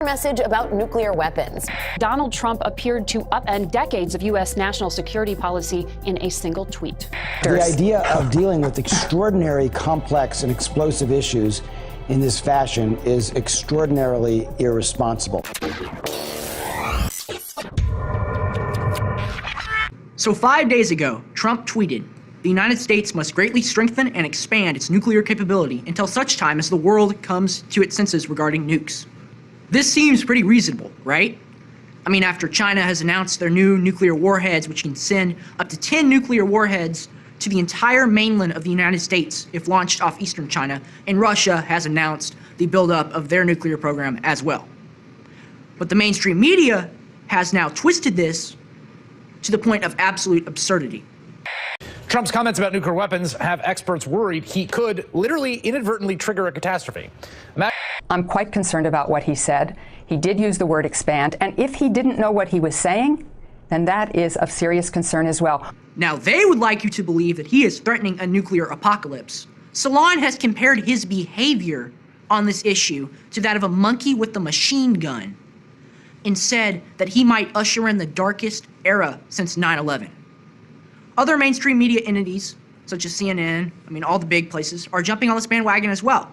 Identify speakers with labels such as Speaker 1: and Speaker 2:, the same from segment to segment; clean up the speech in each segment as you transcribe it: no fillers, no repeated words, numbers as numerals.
Speaker 1: message about nuclear weapons.
Speaker 2: Donald Trump appeared to upend decades of U.S. national security policy in a single tweet.
Speaker 3: The idea of dealing with extraordinary, complex, and explosive issues in this fashion is extraordinarily irresponsible.
Speaker 4: So 5 days ago, Trump tweeted, "The United States must greatly strengthen and expand its nuclear capability until such time as the world comes to its senses regarding nukes." This seems pretty reasonable, right? I mean, after China has announced their new nuclear warheads, which can send up to 10 nuclear warheads to the entire mainland of the United States if launched off eastern China, and Russia has announced the buildup of their nuclear program as well. But the mainstream media has now twisted this to the point of absolute absurdity.
Speaker 5: Trump's comments about nuclear weapons have experts worried he could literally inadvertently trigger a catastrophe.
Speaker 6: I'm quite concerned about what he said. He did use the word expand, and if he didn't know what he was saying, then that is of serious concern as well.
Speaker 4: Now, they would like you to believe that he is threatening a nuclear apocalypse. Salon has compared his behavior on this issue to that of a monkey with a machine gun and said that he might usher in the darkest era since 9/11. Other mainstream media entities, such as CNN, all the big places, are jumping on this bandwagon as well.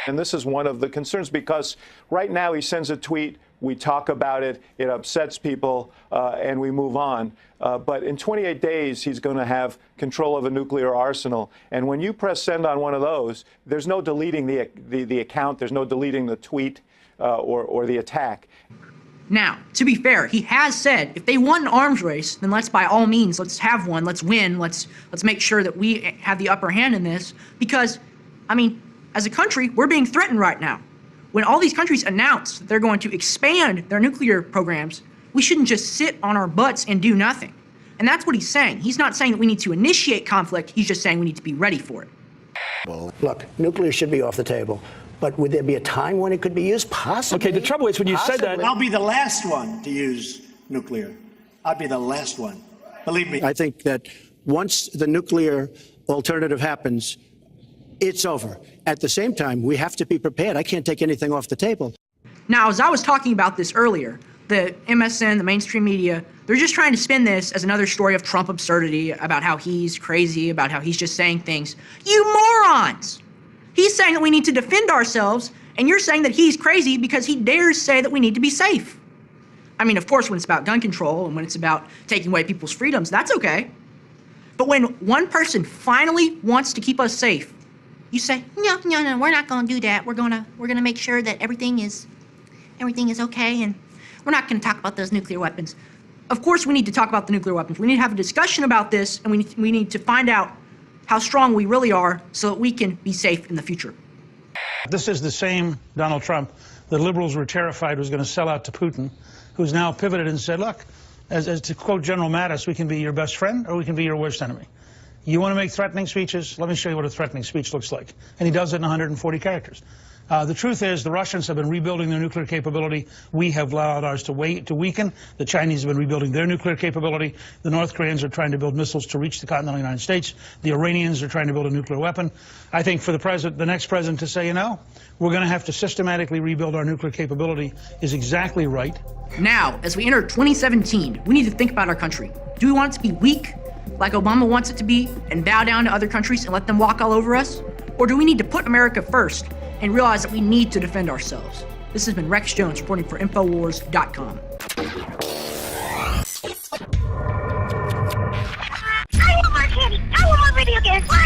Speaker 7: And this is one of the concerns because right now he sends a tweet, we talk about it, it upsets people, and we move on. But in 28 days, he's going to have control of a nuclear arsenal. And when you press send on one of those, there's no deleting the account, there's no deleting the tweet or the attack.
Speaker 4: Now, to be fair, he has said if they want an arms race, then let's by all means, let's have one, let's win, let's make sure that we have the upper hand in this. Because, as a country, we're being threatened right now. When all these countries announce that they're going to expand their nuclear programs, we shouldn't just sit on our butts and do nothing. And that's what he's saying. He's not saying that we need to initiate conflict, he's just saying we need to be ready for it.
Speaker 8: Look, nuclear should be off the table. But would there be a time when it could be used? Possibly.
Speaker 9: Okay, the trouble is when you said that...
Speaker 10: I'll be the last one to use nuclear. I'll be the last one. Believe me.
Speaker 8: I think that once the nuclear alternative happens, it's over. At the same time, we have to be prepared. I can't take anything off the table.
Speaker 4: Now, as I was talking about this earlier, the MSN, the mainstream media, they're just trying to spin this as another story of Trump absurdity, about how he's crazy, about how he's just saying things. You morons! He's saying that we need to defend ourselves, and you're saying that he's crazy because he dares say that we need to be safe. Of course, when it's about gun control and when it's about taking away people's freedoms, that's okay. But when one person finally wants to keep us safe, you say, no, we're not going to do that. We're gonna make sure that everything is okay, and we're not going to talk about those nuclear weapons. Of course, we need to talk about the nuclear weapons. We need to have a discussion about this, and we need to find out how strong we really are so that we can be safe in the future.
Speaker 9: This is the same Donald Trump that liberals were terrified was going to sell out to Putin, who's now pivoted and said, look, as to quote General Mattis, we can be your best friend or we can be your worst enemy. You want to make threatening speeches? Let me show you what a threatening speech looks like. And he does it in 140 characters. The truth is the Russians have been rebuilding their nuclear capability. We have allowed ours to weaken. The Chinese have been rebuilding their nuclear capability. The North Koreans are trying to build missiles to reach the continental United States. The Iranians are trying to build a nuclear weapon. I think for the next president to say, we're going to have to systematically rebuild our nuclear capability is exactly right.
Speaker 4: Now, as we enter 2017, we need to think about our country. Do we want it to be weak, like Obama wants it to be, and bow down to other countries and let them walk all over us? Or do we need to put America first and realize that we need to defend ourselves? This has been Rex Jones reporting for Infowars.com.
Speaker 11: I want more candy. I want more video games. Lie.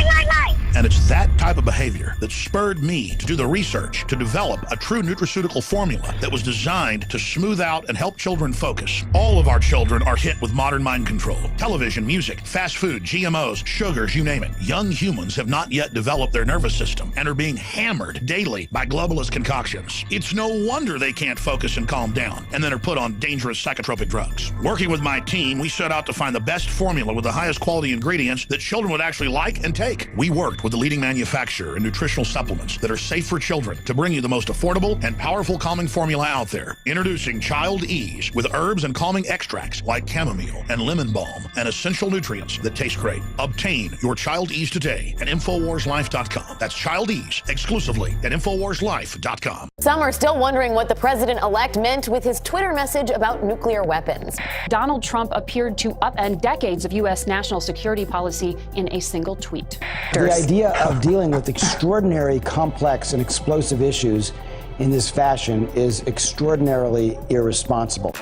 Speaker 12: And it's that type of behavior that spurred me to do the research to develop a true nutraceutical formula that was designed to smooth out and help children focus. All of our children are hit with modern mind control. Television, music, fast food, GMOs, sugars, you name it. Young humans have not yet developed their nervous system and are being hammered daily by globalist concoctions. It's no wonder they can't focus and calm down and then are put on dangerous psychotropic drugs. Working with my team, we set out to find the best formula with the highest quality ingredients that children would actually like and take. We worked with with the leading manufacturer in nutritional supplements that are safe for children to bring you the most affordable and powerful calming formula out there. Introducing Child Ease with herbs and calming extracts like chamomile and lemon balm and essential nutrients that taste great. Obtain your Child Ease today at InfoWarsLife.com. That's Child Ease exclusively at InfoWarsLife.com.
Speaker 1: Some are still wondering what the president-elect meant with his Twitter message about nuclear weapons.
Speaker 2: Donald Trump appeared to upend decades of U.S. national security policy in a single tweet.
Speaker 3: The idea of dealing with extraordinary, complex, and explosive issues in this fashion is extraordinarily irresponsible.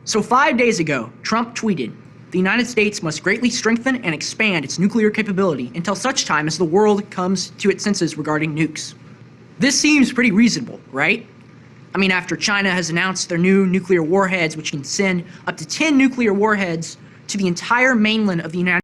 Speaker 4: So 5 days ago, Trump tweeted, "The United States must greatly strengthen and expand its nuclear capability until such time as the world comes to its senses regarding nukes." This seems pretty reasonable, right? I mean, after China has announced their new nuclear warheads, which can send up to 10 nuclear warheads to the entire mainland of the United States.